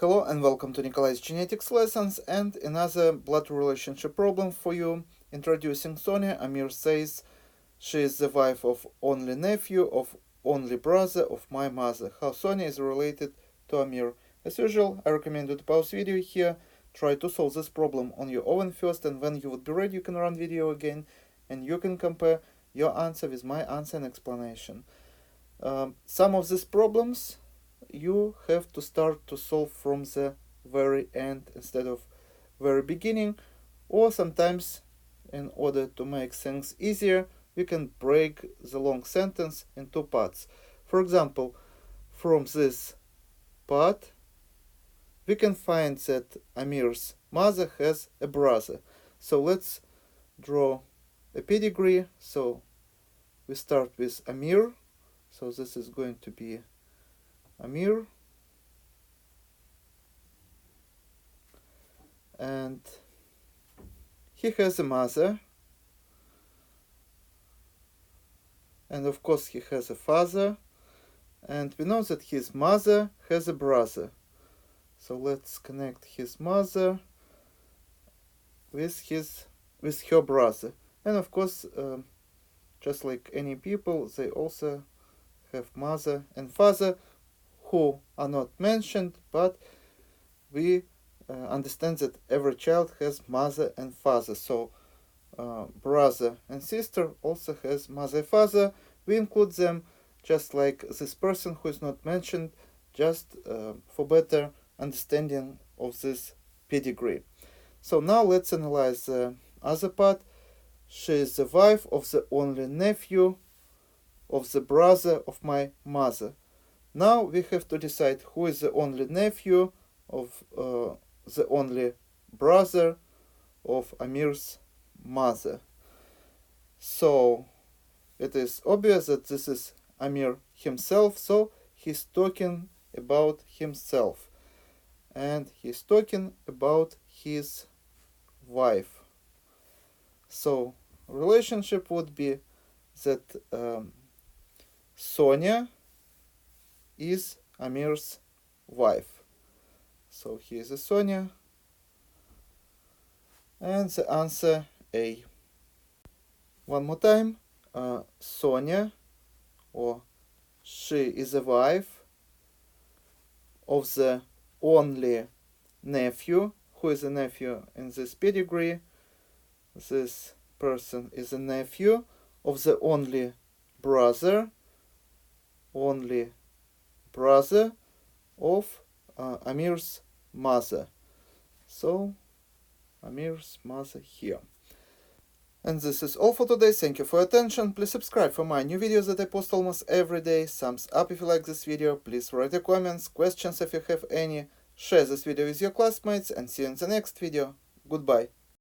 Hello and welcome to Nikolai's genetics lessons and another blood relationship problem for you. Introducing Sonia, Amir says she is the wife of only nephew of only brother of my mother. How Sonia is related to Amir. As usual, I recommend you to pause video here, try to solve this problem on your own first, and when you would be ready you can run video again and you can compare your answer with my answer and explanation. Some of these problems you have to start to solve from the very end instead of very beginning, or sometimes in order to make things easier we can break the long sentence in two parts. For example, from this part we can find that Amir's mother has a brother. So let's draw a pedigree. So we start with Amir, so this is going to be Amir, and he has a mother, and of course he has a father, and we know that his mother has a brother. So let's connect his mother with her brother, and of course just like any people, they also have mother and father who are not mentioned, but we understand that every child has mother and father. So brother and sister also has mother and father. We include them just like this person who is not mentioned, just for better understanding of this pedigree. So now let's analyze the other part. She is the wife of the only nephew of the brother of my mother. Now we have to decide who is the only nephew of the only brother of Amir's mother. So it is obvious that this is Amir himself, so he's talking about himself and he's talking about his wife. So relationship would be that Sonia is Amir's wife. So here is a Sonia, and the answer A. One more time, Sonia, or she is a wife of the only nephew. Who is a nephew in this pedigree? This person is a nephew of the only brother of Amir's mother. So Amir's mother here. And this is all for today. Thank you for your attention. Please subscribe for my new videos that I post almost every day. Thumbs up if you like this video. Please write your comments, questions if you have any. Share this video with your classmates, and see you in the next video. Goodbye.